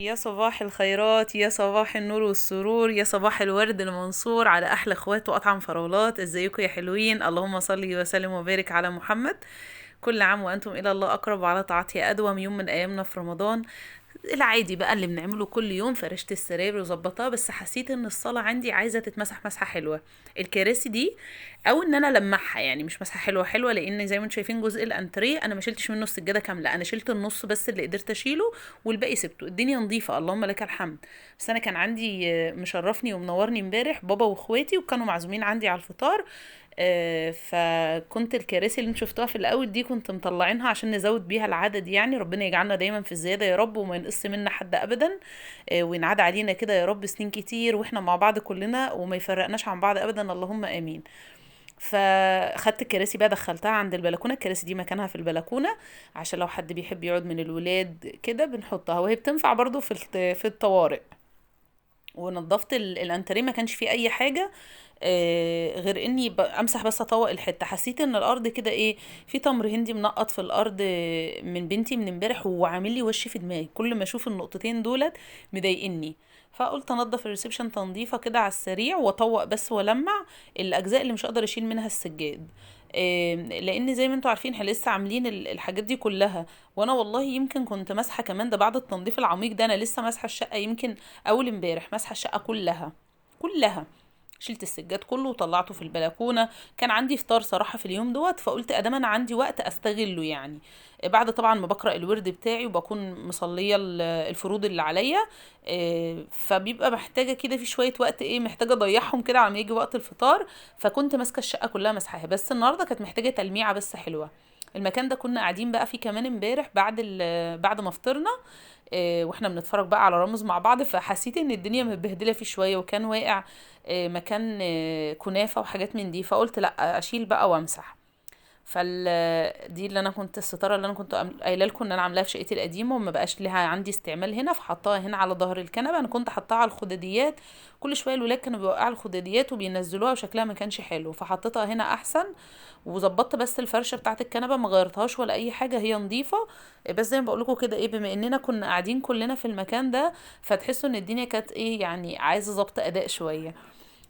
يا صباح الخيرات، يا صباح النور والسرور، يا صباح الورد المنصور على احلى اخوات واطعم فراولات. ازيكم يا حلوين؟ اللهم صل وسلم وبارك على محمد. كل عام وانتم الى الله اقرب، وعلى طاعته ادوم. يوم من ايامنا في رمضان العادي بقى اللي بنعمله كل يوم، فرشت السراير وظبطها، بس حسيت ان الصاله عندي عايزه تتمسح مسحه حلوه. الكراسي دي، او ان انا لمعها، يعني مش مسحه حلوه حلوه، لان زي ما انتم شايفين جزء الانتريه انا ما شلتش منه السجاده كامله، انا شلت النص بس اللي قدرت اشيله، والباقي سبته. الدنيا نظيفه اللهم لك الحمد. بس انا كان عندي مشرفني ومنورني امبارح بابا واخواتي، وكانوا معزومين عندي على الفطار. فكنت الكراسي اللي انت شفتوها في الاول دي كنت مطلعينها عشان نزود بيها العدد، يعني ربنا يجعلنا دايما في الزياده يا رب، وما ينقص منا حد ابدا. وينعاد علينا كده يا رب سنين كتير واحنا مع بعض كلنا، وما يفرقناش عن بعض ابدا، اللهم امين. فخدت الكراسي بقى دخلتها عند البلكونه، الكراسي دي مكانها في البلكونه، عشان لو حد بيحب يقعد من الولاد كده بنحطها، وهي بتنفع برضو في الطوارئ. ونضفت الانتريه، ما كانش فيه اي حاجه غير اني امسح بس اطوق الحته. حسيت ان الارض كده ايه، في تمر هندي منقط في الارض من بنتي من امبارح، وعامل لي وش في دماغي كل ما اشوف النقطتين دولت مضايقني. فقلت انضف الريسبشن تنظيفه كده على السريع، واطوق بس والمع الاجزاء اللي مش هقدر اشيل منها السجاد. لان زي ما انتوا عارفين احنا لسه عاملين الحاجات دي كلها، وانا والله يمكن كنت ماسحه كمان ده بعد التنظيف العميق ده، انا لسه ماسحه الشقه يمكن اول امبارح، ماسحه الشقه كلها كلها. شلت السجاد كله وطلعته في البلكونه. كان عندي فطار صراحه في اليوم دوت، فقلت ادام انا عندي وقت استغله يعني. بعد طبعا ما بقرا الورد بتاعي وبكون مصليه الفروض اللي عليا. فبيبقى محتاجه كده في شويه وقت، ايه محتاجه اضيعهم كده على ما يجي وقت الفطار. فكنت ماسكه الشقه كلها مسحاها، بس النهارده كانت محتاجه تلميعه بس حلوه. المكان ده كنا قاعدين بقى فيه كمان امبارح بعد ما فطرنا. واحنا بنتفرج بقى على رامز مع بعض، فحسيت ان الدنيا متبهدله فيه شويه، وكان واقع مكان كنافه وحاجات من دي، فقلت لا اشيل بقى وامسح. دي اللي انا كنت الستاره اللي انا كنت قايله لكم ان انا عاملاها في شقتي القديمه، وما بقاش لها عندي استعمال هنا، فحطاها هنا على ظهر الكنبه. انا كنت حطاها على الخداديات، كل شويه الولاد كانوا بيوقعوا الخداديات وبينزلوها وشكلها ما كانش حلو، فحطيتها هنا احسن. وظبطت بس الفرشه بتاعت الكنبه، ما غيرتهاش ولا اي حاجه، هي نظيفه. بس زي ما بقول لكم كده ايه، بما اننا كنا قاعدين كلنا في المكان ده، فتحسوا ان الدنيا كانت ايه يعني، عايزه ضبط اداء شويه.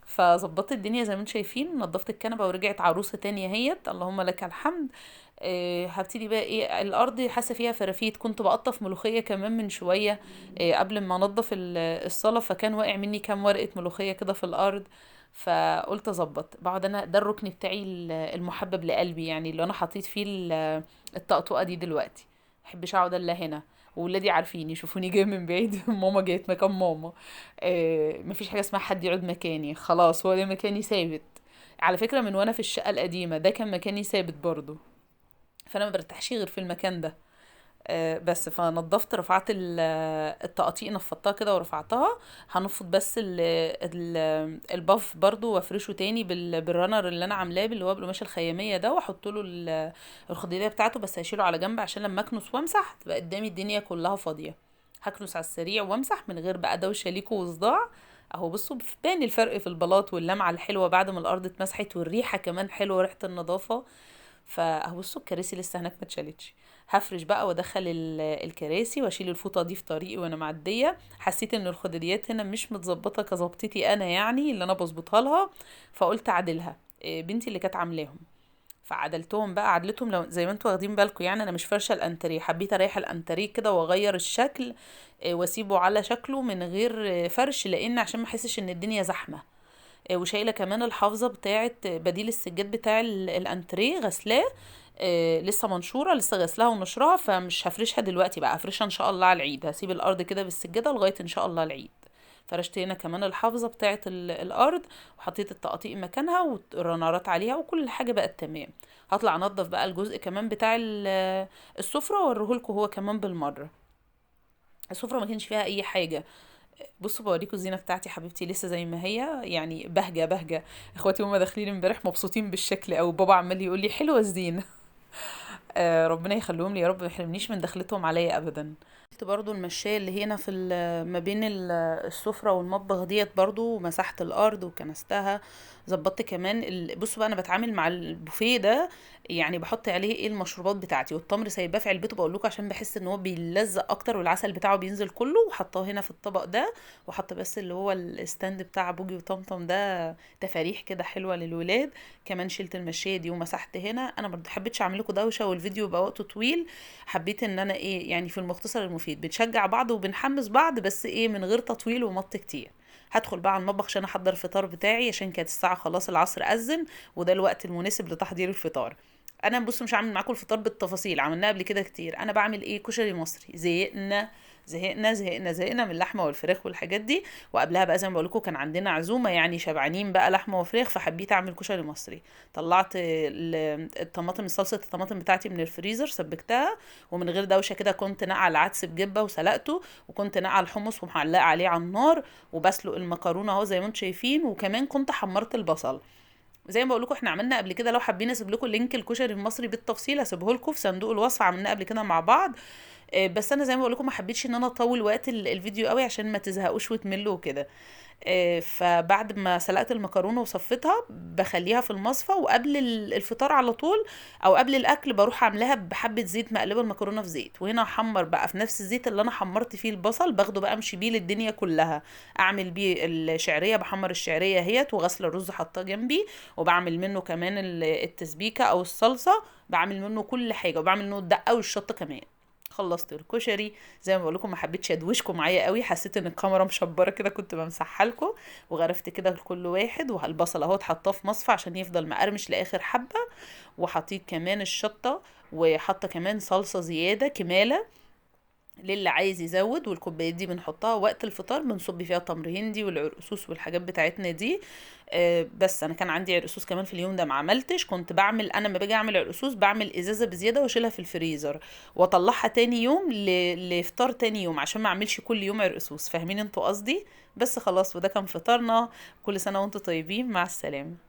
فظبطت الدنيا زي ما انتم شايفين، نظفت الكنبه ورجعت عروسه تانية هيت، اللهم لك الحمد. هبتدي بقى ايه، الارض حاسه فيها فرافيت، كنت بقطف ملوخيه كمان من شويه قبل ما انضف الصاله، فكان واقع مني كام ورقه ملوخيه كده في الارض. فقلت اظبط بقعد انا، ده الركن بتاعي المحبب لقلبي، يعني اللي انا حطيت فيه الطقطقه دي دلوقتي. محبش اقعد الا هنا. وولادي عارفين يشوفوني جايه من بعيد ماما جايت مكان ماما. مفيش حاجه اسمها حد يقعد مكاني، خلاص هو ده مكاني ثابت. على فكره من وانا في الشقه القديمه ده كان مكاني ثابت برضو، فانا ما برتاحش غير في المكان ده. بس فنضفت، رفعت الطقاطيق، نفضتها كده ورفعتها. هنفض بس الباف برضو، وافرشه تاني بالرنر اللي انا عاملاه، اللي هو بالقماشه الخياميه ده، واحط له الخضيريه بتاعته، بس هشيله على جنب عشان لما اكنس وامسح تبقى قدامي الدنيا كلها فاضيه. هكنس على السريع وامسح من غير بقى دوشه ليكو وصداع. اهو بصوا بان الفرق في البلاط واللمعه الحلوه بعد ما الارض اتمسحت، والريحه كمان حلوه، ريحه النظافه. فهبصوا الكراسي لسه هناك ما اتشالتش. هفرش بقى وادخل الكراسي واشيل الفوطه دي في طريقي وانا معديه. حسيت ان الخداديات هنا مش متظبطه كظبطتي انا، يعني اللي انا بظبطها لها، فقلت اعدلها. بنتي اللي كانت عاملاهم، فعدلتهم بقى عدلتهم. لو زي ما انتوا واخدين بالكم يعني انا مش فرشه الانتريه، حبيت اريح الانتريه كده واغير الشكل. واسيبه على شكله من غير فرش، لان عشان ما احسش ان الدنيا زحمه. وشايله كمان الحافظه بتاعه بديل السجاد بتاع الانتريه، غسلاه. لسه منشوره، لسه غسلاها ونشرها، فمش هفرشها دلوقتي بقى، هفرشها ان شاء الله على العيد. هسيب الارض كده بالسجاده لغايه ان شاء الله العيد. فرشت هنا كمان الحافظه بتاعه الارض، وحطيت التقاطيق مكانها والرنارات عليها، وكل حاجه بقت تمام. هطلع انضف بقى الجزء كمان بتاع السفره، واوريهولكوا هو كمان بالمره. السفره ما كانش فيها اي حاجه. بصوا بوريكم الزينه بتاعتي حبيبتي، لسه زي ما هي، يعني بهجه بهجه. اخواتي هما داخلين امبارح مبسوطين بالشكل، او بابا عمال يقول لي حلوه الزينه. ربنا يخليهم لي يا رب، ما يحرمنيش من دخلتهم عليا ابدا. قلت برضو المشاية اللي هنا ما بين السفرة والمطبخ ديت، برضو مسحت الارض وكنستها. ظبطت كمان بصوا بقى انا بتعامل مع البوفيه ده، يعني بحط عليه ايه المشروبات بتاعتي، والتمر سايباه في علبته بقول لكم عشان بحس ان هو بيلزق اكتر والعسل بتاعه بينزل كله، وحطاه هنا في الطبق ده. وحط بس اللي هو الستاند بتاع بوجي وطمطم ده، تفاريح كده حلوه للولاد. كمان شلت المشيه دي ومسحت هنا. انا برضه حبيتش اعمل لكم دوشه والفيديو يبقى وقته طويل، حبيت ان انا ايه يعني في المختصر المفيد بنشجع بعض وبنحمس بعض، بس ايه من غير تطويل ومط كتير. هدخل بقى على المطبخ عشان احضر الفطار بتاعي، عشان كانت الساعه خلاص العصر اذن، وده الوقت المناسب لتحضير الفطار. انا بص مش هعمل معاكم الفطار بالتفاصيل، عملناه قبل كده كتير. انا بعمل ايه؟ كشري مصري. زهقنا من اللحمه والفراخ والحاجات دي. وقبلها بقى زي ما بقول لكم كان عندنا عزومه يعني شبعانين بقى لحمه وفراخ، فحبيت اعمل كشري مصري. طلعت الطماطم، صلصه الطماطم بتاعتي من الفريزر سبكتها، ومن غير دوشه كده كنت نقع العدس بجبه وسلقته، وكنت نقع الحمص ومعلقه عليه على النار، وبسلق المكرونه اهو زي ما انتم شايفين. وكمان كنت حمرت البصل زي ما بقول لكم. احنا عملنا قبل كده، لو حابين اسيب لكم لينك الكشري المصري بالتفصيل هسيبه لكم في صندوق الوصف، عملناه قبل كده مع بعض. بس انا زي ما بقول لكم ما حبيتش ان انا اطول وقت الفيديو قوي عشان ما تزهقوش وتملوا وكده. فبعد ما سلقت المكرونه وصفيتها بخليها في المصفى، وقبل الفطار على طول او قبل الاكل بروح عاملاها بحبه زيت، مقلبه المكرونه في زيت، وهنا احمر بقى في نفس الزيت اللي انا حمرت فيه البصل، باخده بقى امشي بيه للدنيا كلها. اعمل بيه الشعريه، بحمر الشعريه اهيت، وغسل الرز حطاه جنبي، وبعمل منه كمان التسبيكه او الصلصه، بعمل منه كل حاجه، وبعمل منه الدقه والشطه كمان. خلصت الكشري زي ما بقول لكم، ما حبيتش ادوشكم معايا قوي، حسيت ان الكاميرا مشبره كده كنت بمسحها لكم. وغرفت كده لكل واحد، والبصل اهو اتحطاه في مصفى عشان يفضل مقرمش لاخر حبه. وحطيت كمان الشطه، وحاطه كمان صلصه زياده كماله للي عايز يزود. والكوبايات دي بنحطها وقت الفطار، بنصب فيها تمر هندي والعرقسوس والحاجات بتاعتنا دي. بس انا كان عندي عرقسوس كمان في اليوم ده ما عملتش، كنت بعمل انا لما باجي اعمل عرقسوس بعمل ازازه بزياده واشيلها في الفريزر، واطلعها تاني يوم لفطار تاني يوم، عشان ما اعملش كل يوم عرقسوس. فاهمين انتوا قصدي؟ بس خلاص، وده كان فطارنا. كل سنه وانتوا طيبين، مع السلامه.